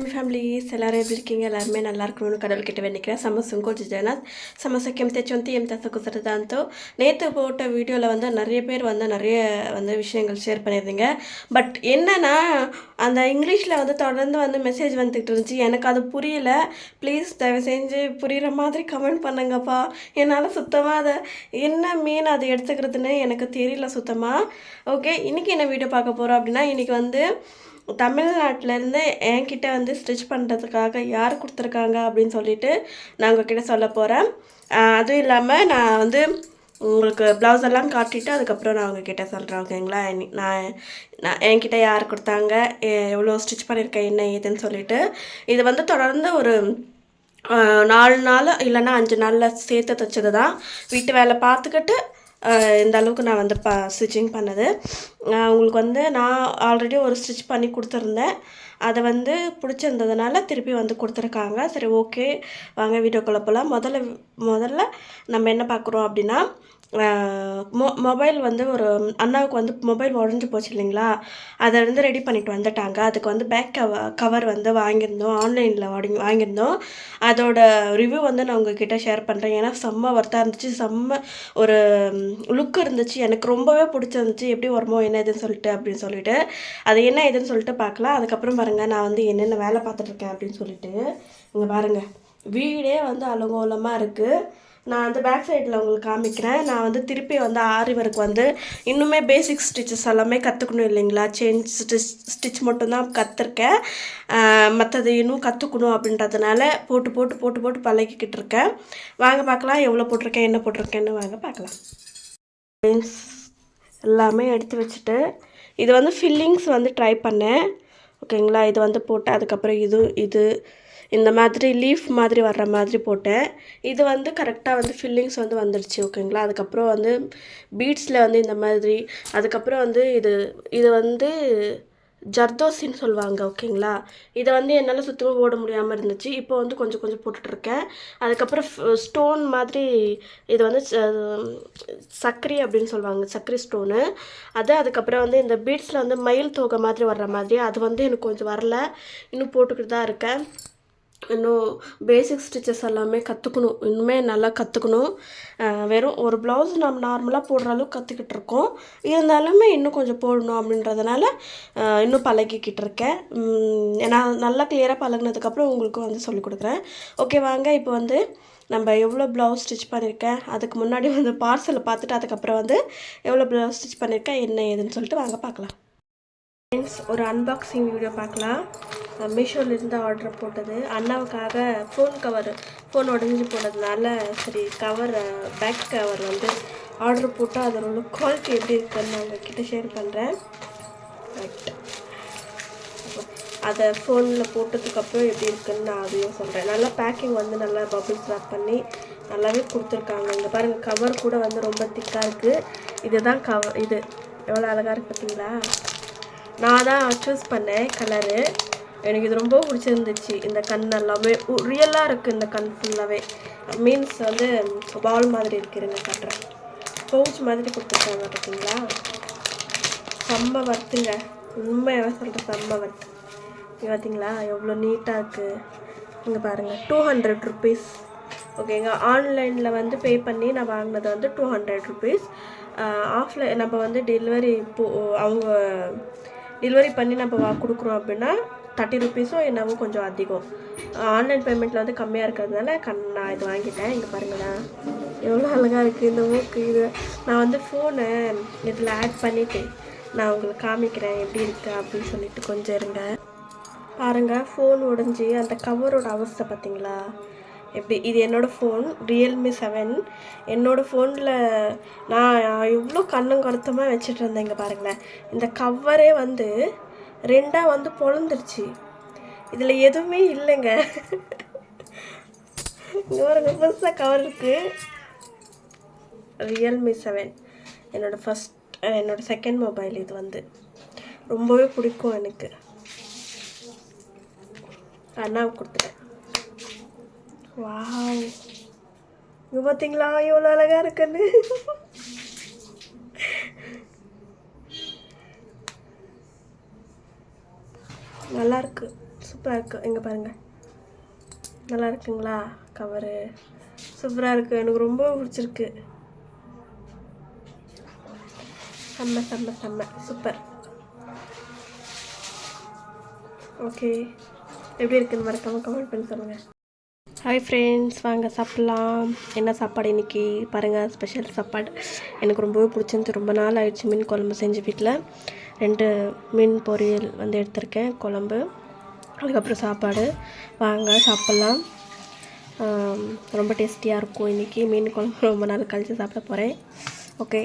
Families ಎಲ್ಲರೂ ಎದುರಿಕಿಂಗೆ ಎಲ್ಲಾರುಮೇ நல்லா இருக்கணும்னு கடவுள்கிட்ட வேண்டிக்கிறேன். சமோசுங்கோ ஜிஜனா சமோசக்கம் தெச்சொந்தி எம் தசக்கு சரதாந்தோ நேற்று போட்ட வீடியோவில் வந்து நிறைய பேர் வந்து நிறைய வந்து விஷயங்கள் ஷேர் பண்ணியிருந்தீங்க. பட் என்னன்னா அந்த இங்கிலீஷில் வந்து தொடர்ந்து வந்து மெசேஜ் வந்துட்டு இருந்துச்சு. எனக்கு அது புரியல. ப்ளீஸ் தயவு செஞ்சு புரிகிற மாதிரி கமெண்ட் பண்ணுங்கப்பா. என்னால் சுத்தமாக அதை என்ன மீன் அதை எடுத்துக்கிறதுன்னு எனக்கு தெரியல சுத்தமாக. ஓகே, இன்றைக்கி என்ன வீடியோ பார்க்க போகிறோம் அப்படின்னா, இன்றைக்கி வந்து தமிழ்நாட்டிலேருந்து என்கிட்ட வந்து ஸ்டிச் பண்ணுறதுக்காக யார் கொடுத்துருக்காங்க அப்படின்னு சொல்லிட்டு நான் உங்ககிட்ட சொல்ல போகிறேன். அதுவும் இல்லாமல் நான் வந்து உங்களுக்கு ப்ளவுஸ் எல்லாம் காட்டிட்டு அதுக்கப்புறம் நான் உங்ககிட்ட சொல்கிறேன். ஓகேங்களா? நான் என்கிட்ட யார் கொடுத்தாங்க, எவ்வளோ ஸ்டிச் பண்ணியிருக்கேன், என்ன ஏதுன்னு சொல்லிட்டு இது வந்து தொடர்ந்து ஒரு 4 நாள் இல்லைன்னா 5 நாளில் சேர்த்து தைச்சது தான். வீட்டு வேலை பார்த்துக்கிட்டு இந்த அளவுக்கு நான் வந்து ஸ்டிச்சிங் பண்ணது. உங்களுக்கு வந்து நான் ஆல்ரெடி ஒரு ஸ்டிச் பண்ணி கொடுத்துருந்தேன். அதை வந்து பிடிச்சிருந்ததுனால திருப்பி வந்து கொடுத்துருக்காங்க. சரி, ஓகே, வாங்க வீடியோக்குள்ளே போகலாம். முதல்ல நம்ம என்ன பார்க்குறோம் அப்படின்னா, மொபைல் வந்து ஒரு அண்ணாவுக்கு வந்து மொபைல் உடஞ்சி போச்சு இல்லைங்களா, அதை வந்து ரெடி பண்ணிட்டு வந்துட்டாங்க. அதுக்கு வந்து பேக் கவர் வந்து வாங்கியிருந்தோம், ஆன்லைனில் வாங்கியிருந்தோம். அதோட ரிவ்யூ வந்து நான் உங்ககிட்ட ஷேர் பண்ணுறேன். ஏன்னா செம்ம ஒர்த்தாக இருந்துச்சு, செம்ம ஒரு லுக் இருந்துச்சு, எனக்கு ரொம்பவே பிடிச்சிருந்துச்சு. எப்படி வருமோ என்ன இதுன்னு சொல்லிட்டு அப்படின்னு சொல்லிட்டு அது என்ன இதுன்னு சொல்லிட்டு பார்க்கலாம். அதுக்கப்புறம் பாருங்கள், நான் வந்து என்னென்ன வேலை பார்த்துட்ருக்கேன் அப்படின்னு சொல்லிட்டு இங்கே பாருங்கள், வீடே வந்து அலங்கோலமாக இருக்குது. நான் வந்து பேக் சைடில் உங்களுக்கு காமிக்கிறேன். நான் வந்து திருப்பி வந்து ஆரி ஒர்க் வந்து இன்னுமே பேசிக் ஸ்டிச்சஸ் எல்லாமே கற்றுக்கணும் இல்லைங்களா. செயின் ஸ்டிச் மட்டும்தான் கற்றுருக்கேன். மற்றது இன்னும் கற்றுக்கணும் அப்படின்றதுனால போட்டு போட்டு போட்டு போட்டு பழகிக்கிட்டு இருக்கேன். வாங்க பார்க்கலாம் எவ்வளோ போட்டிருக்கேன், என்ன போட்டிருக்கேன்னு வாங்க பார்க்கலாம். எல்லாமே எடுத்து வச்சுட்டு இது வந்து ஃபில்லிங்ஸ் வந்து ட்ரை பண்ணேன். ஓகேங்களா? இது வந்து போட்டு அதுக்கப்புறம் இது இந்த மாதிரி லீஃப் மாதிரி வர்ற மாதிரி போட்டேன். இது வந்து கரெக்டாக வந்து ஃபில்லிங்ஸ் வந்து வந்துடுச்சு. ஓகேங்களா? அதுக்கப்புறம் வந்து பீட்ஸில் வந்து இந்த மாதிரி, அதுக்கப்புறம் வந்து இது வந்து ஜர்தோசின்னு சொல்லுவாங்க. ஓகேங்களா? இதை வந்து என்னால் சுத்தமாக போட முடியாமல் இருந்துச்சு. இப்போ வந்து கொஞ்சம் கொஞ்சம் போட்டுட்ருக்கேன். அதுக்கப்புறம் ஸ்டோன் மாதிரி இது வந்து சக்கரை அப்படின்னு சொல்லுவாங்க, சக்கரை ஸ்டோனு அது. அதுக்கப்புறம் வந்து இந்த பீட்ஸில் வந்து மயில் தோகை மாதிரி வர்ற மாதிரி அது வந்து எனக்கு கொஞ்சம் வரல, இன்னும் போட்டுக்கிட்டு தான் இருக்கேன். இன்னும் பேசிக் ஸ்டிச்சஸ் எல்லாமே கற்றுக்கணும், இன்னுமே நல்லா கற்றுக்கணும். வெறும் ஒரு ப்ளவுஸ் நம்ம நார்மலாக போடுற அளவுக்கு கற்றுக்கிட்டு இருக்கோம். இருந்தாலுமே இன்னும் கொஞ்சம் போடணும் அப்படின்றதுனால இன்னும் பழகிக்கிட்டு இருக்கேன். நான் நல்லா கிளியராக பழகினதுக்கப்புறம் உங்களுக்கு வந்து சொல்லிக் கொடுக்குறேன். ஓகே, வாங்க இப்போ வந்து நம்ம எவ்வளோ ப்ளவுஸ் ஸ்டிச் பண்ணியிருக்கேன், அதுக்கு முன்னாடி வந்து பார்சலை பார்த்துட்டு அதுக்கப்புறம் வந்து எவ்வளோ ப்ளவுஸ் ஸ்டிச் பண்ணியிருக்கேன் என்ன ஏதுன்னு சொல்லிட்டு வாங்க பார்க்கலாம். ஃப்ரெண்ட்ஸ், ஒரு அன்பாக்சிங் வீடியோ பார்க்கலாம். மீஷோலேருந்து ஆர்டர் போட்டது அண்ணாவுக்காக. ஃபோன் உடஞ்சி போனதுனால சரி பேக் கவர் வந்து ஆர்டர் போட்டு அதோட குவாலிட்டி எப்படி இருக்குன்னு நான் உங்ககிட்ட ஷேர் பண்ணுறேன். ரைட், அதை ஃபோனில் போட்டதுக்கப்புறம் எப்படி இருக்குன்னு நான் அதையும் சொல்கிறேன். நல்லா பேக்கிங் வந்து நல்லா பபிள்ஸ் ராப் பண்ணி நல்லாவே கொடுத்துருக்காங்க. இங்கே பாருங்கள், கவர் கூட வந்து ரொம்ப திக்காக இருக்குது. இதுதான் கவர். இது எவ்வளோ அழகாக இருக்குது பார்த்தீங்களா? நான் தான் சூஸ் பண்ணேன் கலரு. எனக்கு இது ரொம்ப பிடிச்சிருந்துச்சு. இந்த கண் எல்லாமே ரியலாக இருக்குது. இந்த கண் ஃபுல்லாகவே மீன்ஸ் வந்து பால் மாதிரி இருக்குதுங்க. காட்டுறேன், பவுச் மாதிரி கொடுத்துருக்காங்க பார்த்தீங்களா? செம்ம வர்த்துங்க, உண்மையாக சொல்கிறேன், செம்ம வர்த்து. இங்கே பார்த்தீங்களா எவ்வளோ நீட்டாக இருக்குது. இங்கே பாருங்கள், 200 ருபீஸ். ஓகேங்க, ஆன்லைனில் வந்து பே பண்ணி நான் வாங்கினது வந்து 200 ருபீஸ். ஆஃப்லைன் நம்ம வந்து அவங்க டெலிவரி பண்ணி நம்ம கொடுக்குறோம் அப்படின்னா 30 ருபீஸோ என்னவோ கொஞ்சம் அதிகம். ஆன்லைன் பேமெண்ட்டில் வந்து கம்மியாக இருக்கிறதுனால நான் இது வாங்கிட்டேன். இங்கே பாருங்களேன் எவ்வளோ அழகாக இருக்குது இந்த மூக்கு. இது நான் வந்து ஃபோனை இதில் ஆட் பண்ணிவிட்டு நான் உங்களுக்கு காமிக்கிறேன் எப்படி இருக்குது அப்படின்னு சொல்லிட்டு. கொஞ்சம் இருங்க பாருங்கள், ஃபோன் உடஞ்சி அந்த கவரோட அவஸ்தை பார்த்தீங்களா எப்படி. இது என்னோடய ஃபோன் ரியல்மி 7. என்னோடய ஃபோனில் நான் எவ்வளோ கண்ணும் கருத்தமாக வச்சுட்டு இருந்தேன். இங்கே பாருங்களேன், இந்த கவரே வந்து 2 வந்து பொழந்துருச்சு. இதில் எதுவுமே இல்லைங்க. இங்கே பாருங்க, புதுசாக கவர் இருக்குது. ரியல்மி 7 என்னோடய செகண்ட் மொபைல். இது வந்து ரொம்பவே பிடிக்கும் எனக்கு. அண்ணாவுக்கு கொடுத்துட்டேன். வாவ், இங்கே பார்த்தீங்களா எவ்வளோ அழகாக இருக்குன்னு. நல்லாயிருக்கு, சூப்பராக இருக்குது. இங்கே பாருங்கள், நல்லா இருக்குங்களா? கவரு சூப்பராக இருக்குது, எனக்கு ரொம்ப பிடிச்சிருக்கு. செம்ம செம்ம செம்ம சூப்பர். ஓகே, எப்படி இருக்குன்னு மறக்காமல் கமெண்ட் பண்ணி சொல்லுங்கள். ஹாய் ஃப்ரெண்ட்ஸ், வாங்க சாப்பிட்லாம். என்ன சாப்பாடு இன்றைக்கி பாருங்கள், ஸ்பெஷல் சாப்பாடு. எனக்கு ரொம்பவே பிடிச்சிருந்து. ரொம்ப நாள் ஆயிடுச்சு மீன் குழம்பு செஞ்சு. வீட்டில் 2 மீன் பொரியல் வந்து எடுத்திருக்கேன், குழம்பு, அதுக்கப்புறம் சாப்பாடு. வாங்க சாப்பிட்லாம். ரொம்ப டேஸ்டியாக இருக்கும் இன்றைக்கி மீன் குழம்பு. ரொம்ப நாள் கழித்து சாப்பிட போகிறேன். ஓகே,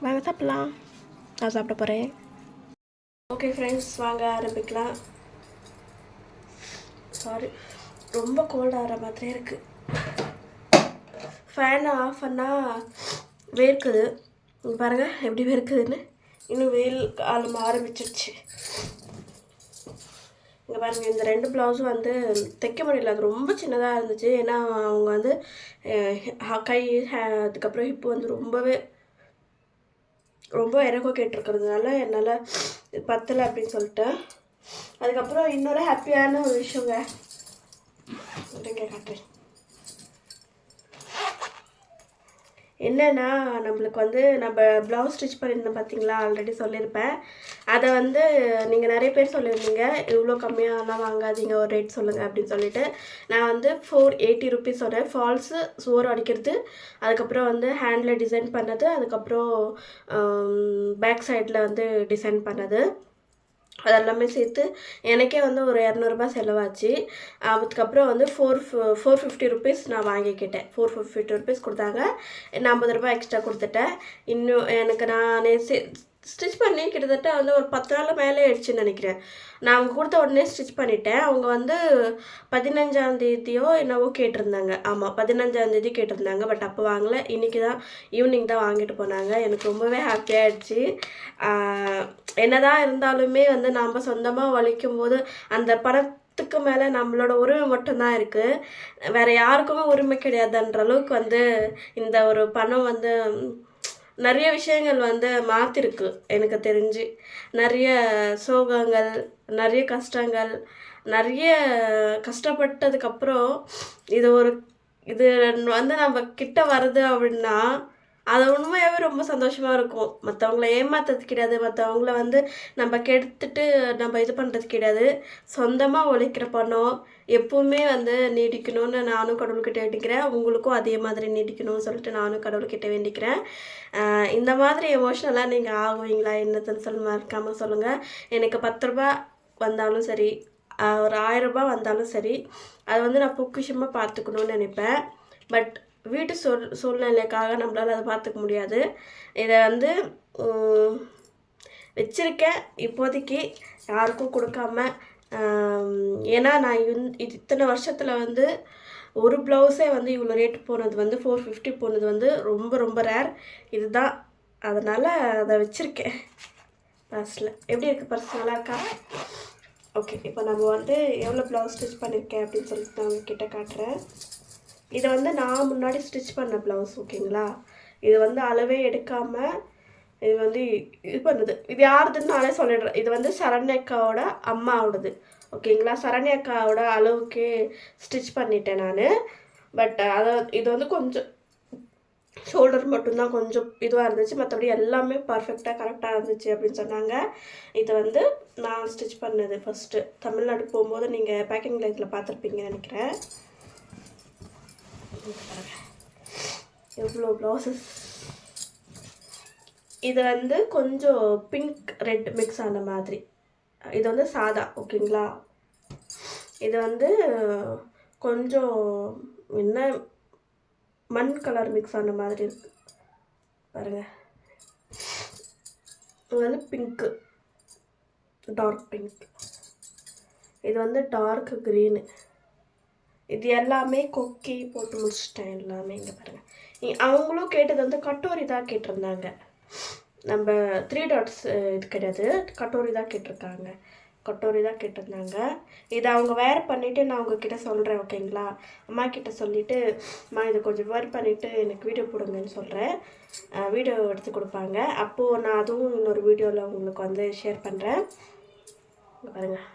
வாங்க சாப்பிட்லாம். நான் சாப்பிட போகிறேன். ஓகே ஃப்ரெண்ட்ஸ், வாங்க ஆரம்பிக்கலாம். சாரி, ரொம்ப கோல்டாகிற மாதிரியே இருக்குது. ஃபேனை ஆஃப் பண்ணால் வேர்க்குது. பாருங்கள் எப்படி வேர்க்குதுன்னு. இன்னும் வெயில் காலம் ஆரம்பிச்சிருச்சு. இங்கே பாருங்கள், இந்த 2 ப்ளவுஸும் வந்து தைக்க முடியல. அது ரொம்ப சின்னதாக இருந்துச்சு. ஏன்னா அவங்க வந்து கை அதுக்கப்புறம் ஹிப்பு வந்து ரொம்ப இறக்கம் கேட்டிருக்கிறதுனால என்னால் பத்தலை அப்படின்னு சொல்லிட்டேன். அதுக்கப்புறம் இன்னொரு ஹாப்பியான ஒரு விஷயங்க காட்டுறேன். என்னென்னா, நம்மளுக்கு வந்து நம்ம ப்ளவுஸ் ஸ்டிச் பண்ணியிருந்தேன் பார்த்தீங்களா, ஆல்ரெடி சொல்லியிருப்பேன். அதை வந்து நீங்கள் நிறைய பேர் சொல்லியிருந்தீங்க, இவ்வளோ கம்மியாகலாம் வாங்காதீங்க, ஒரு ரேட் சொல்லுங்கள் அப்படின்னு சொல்லிட்டு. நான் வந்து 480 ருபீஸ் சொன்னேன். ஃபால்ஸு சோறு அடிக்கிறது, அதுக்கப்புறம் வந்து ஹேண்டில் டிசைன் பண்ணது, அதுக்கப்புறம் பேக் சைடில் வந்து டிசைன் பண்ணது, அதெல்லாமே சேர்த்து எனக்கே வந்து ஒரு 200 செலவாச்சு. அதுக்கப்புறம் வந்து 450 ருபீஸ் நான் வாங்கிக்கிட்டேன். 450 ருபீஸ் கொடுத்தாங்க. நான் 50 எக்ஸ்ட்ரா கொடுத்துட்டேன். இன்னும் எனக்கு நான் ஸ்டிச் பண்ணி கிட்டத்தட்ட வந்து ஒரு 10 நாள் மேலே ஆயிடுச்சுன்னு நினைக்கிறேன். நான் அவங்க கொடுத்த உடனே ஸ்டிச் பண்ணிட்டேன். அவங்க வந்து 15ஆம் என்னவோ கேட்டிருந்தாங்க. ஆமாம், 15ஆம் கேட்டிருந்தாங்க. பட் அப்போ வாங்கலை. இன்றைக்கி தான் ஈவினிங் தான் வாங்கிட்டு போனாங்க. எனக்கு ரொம்பவே ஹாப்பியாகிடுச்சு. என்னதான் இருந்தாலுமே வந்து நாம் சொந்தமாக உழைக்கும் போது அந்த பணத்துக்கு மேலே நம்மளோட உரிமை மட்டும்தான் இருக்குது. வேறு யாருக்குமே உரிமை கிடையாதுன்ற அளவுக்கு வந்து இந்த ஒரு பணம் வந்து நிறைய விஷயங்கள் வந்து மாற்றிருக்கு எனக்கு தெரிஞ்சு. நிறைய சோகங்கள், நிறைய கஷ்டங்கள், நிறைய கஷ்டப்பட்டதுக்கப்புறம் இது வந்து நம்ம கிட்ட வருது அப்படின்னா அது உண்மையாகவே ரொம்ப சந்தோஷமாக இருக்கும். மற்றவங்கள ஏமாத்துறது கிடையாது, மற்றவங்கள வந்து நம்ம கெடுத்துட்டு நம்ம இது பண்ணுறது கிடையாது. சொந்தமாக உழைக்கிற பணம் எப்பவுமே வந்து நீடிக்கணும்னு நானும் கடவுள்கிட்ட வேண்டிக்கிறேன். உங்களுக்கும் அதே மாதிரி நீடிக்கணும்னு சொல்லிட்டு நானும் கடவுள்கிட்ட வேண்டிக்கிறேன். இந்த மாதிரி எமோஷ்னலாக நீங்கள் ஆகுவீங்களா என்னதுன்னு சொல்லி மறக்காமல் சொல்லுங்கள். எனக்கு 10 ரூபா வந்தாலும் சரி, ஒரு 1000 ரூபாய் வந்தாலும் சரி, அது வந்து நான் பொக்கிஷமாக பார்த்துக்கணுன்னு நினைப்பேன். பட் வீட்டு சூழ்நிலைக்காக நம்மளால் அதை பார்த்துக்க முடியாது. இதை வந்து வச்சுருக்கேன் இப்போதைக்கு, யாருக்கும் கொடுக்காம. ஏன்னா நான் இத்தனை வருஷத்தில் வந்து ஒரு ப்ளவுஸே வந்து இவ்வளோ ரேட்டு போனது வந்து 450 போனது வந்து ரொம்ப ரொம்ப ரேர். இதுதான், அதனால் அதை வச்சுருக்கேன் பர்ஸில். எப்படி இருக்குது பர்ஸ், நல்லா இருக்கா? ஓகே, இப்போ நம்ம வந்து எவ்வளோ ப்ளவுஸ் ஸ்டிச் பண்ணியிருக்கேன் அப்படின்னு சொல்லிட்டு நான் உங்ககிட்ட காட்டுறேன். இதை வந்து நான் முன்னாடி ஸ்டிச் பண்ண ப்ளவுஸ், ஓகேங்களா? இது வந்து அளவே எடுக்காமல் இது வந்து இது பண்ணுது. இது யாருதுன்னு நானே சொல்லிடுறேன். இது வந்து சரண்யக்காவோட அம்மாவோடது, ஓகேங்களா? சரண்யக்காவோட அளவுக்கு ஸ்டிச் பண்ணிட்டேன் நான். பட் இது வந்து கொஞ்சம் ஷோல்டர் மட்டும்தான் கொஞ்சம் இதுவாக இருந்துச்சு, மற்றபடி எல்லாமே பர்ஃபெக்டாக கரெக்டாக இருந்துச்சு அப்படின்னு சொன்னாங்க. இது வந்து நான் ஸ்டிச் பண்ணது ஃபஸ்ட்டு. தமிழ்நாடு போகும்போது நீங்கள் பேக்கிங் லைட்டில் பார்த்துருப்பீங்கன்னு நினைக்கிறேன். எவ்வளோ ப்ளவுசஸ். இது வந்து கொஞ்சம் பிங்க் ரெட் மிக்ஸ் ஆன மாதிரி. இது வந்து சாதா, ஓகேங்களா? இது வந்து கொஞ்சம் என்ன மண் கலர் மிக்ஸ் ஆன மாதிரி இருக்குது பாருங்கள். இது வந்து பிங்க்கு, டார்க் பிங்க். இது வந்து டார்க் க்ரீனு. இது எல்லாமே கொக்கி போட்டு முடிச்சிட்டேன் எல்லாமே. இங்கே பாருங்கள், அவங்களும் கேட்டது வந்து கட்டோரி தான் கேட்டிருந்தாங்க. நம்ம 3 டாட்ஸ் இது கிடையாது, கட்டோரி தான் கேட்டிருக்காங்க. கட்டோரி தான் கேட்டிருந்தாங்க. இதை அவங்க வேர் பண்ணிவிட்டு நான் உங்ககிட்ட சொல்கிறேன், ஓகேங்களா? அம்மா கிட்ட சொல்லிவிட்டு, அம்மா இதை கொஞ்சம் வேர் பண்ணிவிட்டு எனக்கு வீடியோ போடுங்கன்னு சொல்கிறேன். வீடியோ எடுத்து கொடுப்பாங்க. அப்போது நான் அதுவும் இன்னொரு வீடியோவில் உங்களுக்கு வந்து ஷேர் பண்ணுறேன். பாருங்கள்,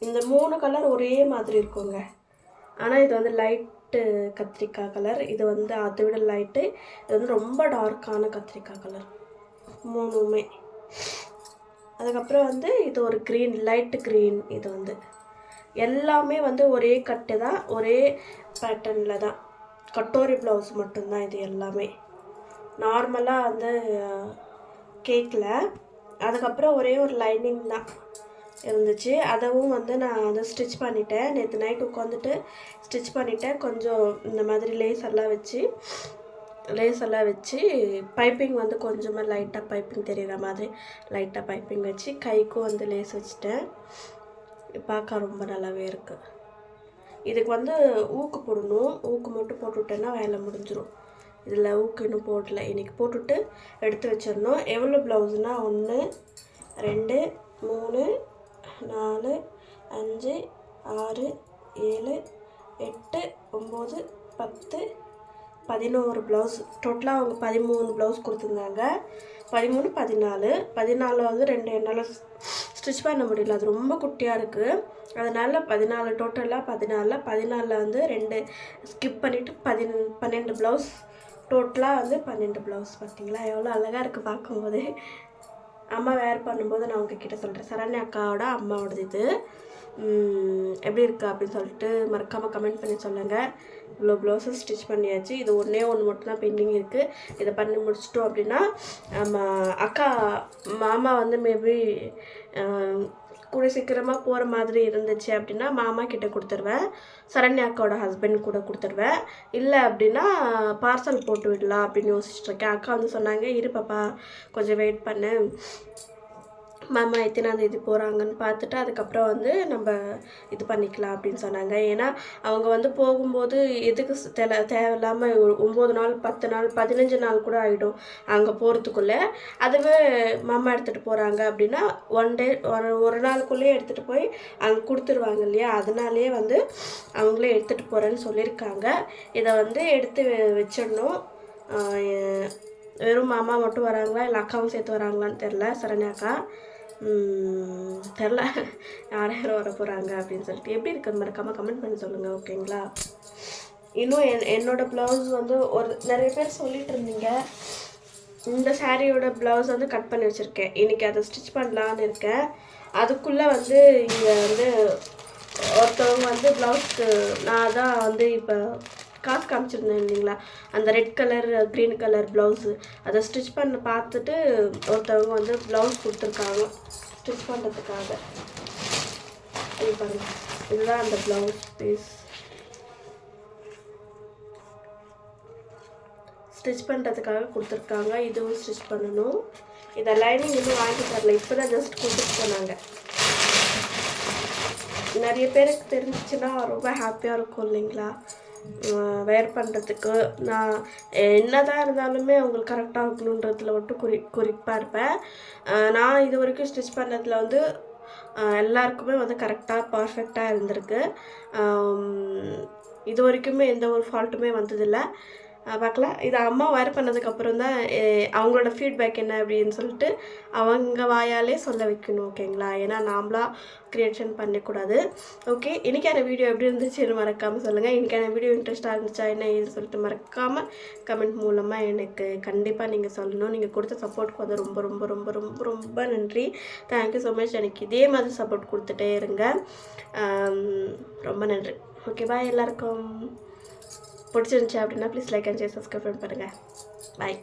இந்த 3 கலர் ஒரே மாதிரி இருக்குங்க. ஆனால் இது வந்து லைட்டு கத்திரிக்காய் கலர், இது வந்து அதை விட லைட்டு, இது வந்து ரொம்ப டார்க்கான கத்திரிக்காய் கலர் 3மே. அதுக்கப்புறம் வந்து இது ஒரு க்ரீன், லைட்டு க்ரீன். இது வந்து எல்லாமே வந்து ஒரே கட்டு தான், ஒரே பேட்டர்னில் தான். கட்டோரி ப்ளவுஸ் மட்டும்தான் இது எல்லாமே. நார்மலாக வந்து கேக்கில். அதுக்கப்புறம் ஒரே ஒரு லைனிங் தான் இருந்துச்சு. அதவும் வந்து நான் வந்து ஸ்டிச் பண்ணிட்டேன். நேற்று நைட் உட்காந்துட்டு ஸ்டிச் பண்ணிட்டேன். கொஞ்சம் இந்த மாதிரி லேஸ் எல்லாம் வச்சு பைப்பிங் வந்து கொஞ்சமாக லைட்டாக பைப்பிங் தெரிகிற மாதிரி லைட்டாக பைப்பிங் வச்சு கைக்கும் வந்து லேஸ் வச்சுட்டேன். பார்க்க ரொம்ப நல்லாவே இருக்குது. இதுக்கு வந்து ஊக்கு போடணும். ஊக்கு மட்டும் போட்டுவிட்டேன்னா வேலை முடிஞ்சிடும். இதில் ஊக்கு இன்னும் போடல. இன்றைக்கி போட்டுவிட்டு எடுத்து வச்சிடணும். எவ்வளோ ப்ளவுஸ்னால் 1 2 3 4 5 6 7 8 9 10 11 ப்ளவுஸ். டோட்டலாக அவங்க 13 ப்ளவுஸ் கொடுத்துருந்தாங்க. 13 14 வந்து 2 என்னால் ஸ்டிச் பண்ண முடியல. அது ரொம்ப குட்டியாக இருக்குது. அதனால் 14 டோட்டலாக 14 வந்து 2 ஸ்கிப் பண்ணிவிட்டு 12 ப்ளவுஸ். டோட்டலாக வந்து 12 ப்ளவுஸ். பார்த்தீங்களா எவ்வளோ அழகாக இருக்குது பார்க்கும்போது. அம்மா வேர் பண்ணும்போது நான் உங்ககிட்ட சொல்கிறேன். சரண்யா அக்காவோட அம்மாவோடது இது. எப்படி இருக்குது அப்படின்னு சொல்லிட்டு மறக்காமல் கமெண்ட் பண்ணி சொல்லுங்கள். இவ்வளோ ப்ளவுஸஸ் ஸ்டிச் பண்ணியாச்சு. இது ஒன்று மட்டும் தான் பெண்டிங் இருக்குது. இதை பண்ணி முடிச்சிட்டோம் அப்படின்னா மாமா வந்து மேபி கூட சீக்கிரமாக போகிற மாதிரி இருந்துச்சு அப்படின்னா மாமா கிட்டே கொடுத்துருவேன். சரண்யா அக்காவோட ஹஸ்பண்ட் கூட கொடுத்துருவேன். இல்லை அப்படின்னா பார்சல் போட்டு விடலாம் அப்படின்னு யோசிச்சுட்ருக்கேன். அக்கா வந்து சொன்னாங்க, இரு பாப்பா கொஞ்சம் வெயிட் பண்ணு, மாமா எத்தனாந்தேதி போகிறாங்கன்னு பார்த்துட்டு அதுக்கப்புறம் வந்து நம்ம இது பண்ணிக்கலாம் அப்படின்னு சொன்னாங்க. ஏன்னா அவங்க வந்து போகும்போது எதுக்கு தேவையில்லாமல் 9 நாள் 10 நாள் 15 நாள் கூட ஆகிடும் அங்கே போகிறதுக்குள்ளே. அதுவே மாமா எடுத்துகிட்டு போகிறாங்க அப்படின்னா 1 டே ஒரு நாளுக்குள்ளேயே எடுத்துகிட்டு போய் அங்கே கொடுத்துருவாங்க இல்லையா. அதனாலேயே வந்து அவங்களே எடுத்துகிட்டு போகிறேன்னு சொல்லியிருக்காங்க. இதை வந்து எடுத்து வச்சிடணும். வெறும் மாமா மட்டும் வராங்களா இல்லை அக்காவும் சேர்த்து வராங்களான்னு தெரில. சரண்யாக்கா தெரில யார் வர போகிறாங்க அப்படின்னு சொல்லிட்டு. எப்படி இருக்குது மறக்காமல் கமெண்ட் பண்ணி சொல்லுங்கள். ஓகேங்களா. இன்னும் என்னோடய ப்ளவுஸ் வந்து நிறைய பேர் சொல்லிகிட்டு இருந்தீங்க. இந்த சாரியோட ப்ளவுஸ் வந்து கட் பண்ணி வச்சுருக்கேன். இன்றைக்கி அதை ஸ்டிச் பண்ணலான்னு இருக்கேன். அதுக்குள்ளே வந்து இங்கே வந்து ஒருத்தவங்க வந்து ப்ளவுஸ்க்கு நான் தான் வந்து இப்போ காசு காமிச்சிருந்தேன் இல்லைங்களா, அந்த red colour green colour blouse அதை ஸ்டிச் பண்ண பார்த்துட்டு ஒருத்தவங்க வந்து ப்ளவுஸ் கொடுத்துருக்காங்க ஸ்டிச் பண்ணுறதுக்காக. இது பாருங்கள், இதுதான் அந்த ப்ளவுஸ் பீஸ். ஸ்டிச் பண்ணுறதுக்காக கொடுத்துருக்காங்க. இதுவும் ஸ்டிச் பண்ணணும். இதை லைனிங் இன்னும் வாங்கி தரல, இப்போ தான் ஜஸ்ட் கொடுத்துட்டு போனாங்க. நிறைய பேருக்கு தெரிஞ்சிச்சுன்னா ரொம்ப ஹாப்பியாக இருக்கும் இல்லைங்களா வேர் பண்ணுறதுக்கு. நான் என்ன தான் இருந்தாலுமே அவங்களுக்கு கரெக்டாக இருக்கணுன்றதுல மட்டும் குறிப்பாக இருப்பேன். நான் இது வரைக்கும் ஸ்டிச் பண்ணதில் வந்து எல்லாருக்குமே வந்து கரெக்டாக பர்ஃபெக்டாக இருந்திருக்கு. இது வரைக்குமே எந்த ஒரு ஃபால்ட்டுமே வந்ததில்லை. பார்க்கலாம். இது அம்மா வேர் பண்ணதுக்கப்புறம் தான் அவங்களோட ஃபீட்பேக் என்ன அப்படின்னு சொல்லிட்டு அவங்க வாயாலே சொல்ல வைக்கணும். ஓகேங்களா. ஏன்னா நாம்ளாக க்ரியேஷன் பண்ணக்கூடாது. ஓகே, இன்றைக்கான வீடியோ எப்படி இருந்துச்சுன்னு மறக்காமல் சொல்லுங்கள். இன்றைக்கான வீடியோ இன்ட்ரெஸ்ட்டாக இருந்துச்சா என்ன ஏதுன்னு சொல்லிட்டு மறக்காமல் கமெண்ட் மூலமாக எனக்கு கண்டிப்பாக நீங்கள் சொல்லணும். நீங்கள் கொடுத்த சப்போர்ட்டுக்கு வந்து ரொம்ப ரொம்ப ரொம்ப ரொம்ப ரொம்ப நன்றி. Thank you so much. எனக்கு இதே மாதிரி சப்போர்ட் கொடுத்துட்டே இருங்க. ரொம்ப நன்றி. ஓகே, பாய். எல்லாருக்கும் பிடிச்சிருந்துச்சு அப்படின்னா please like and share subscribe பண்ணுங்கள். பாய்.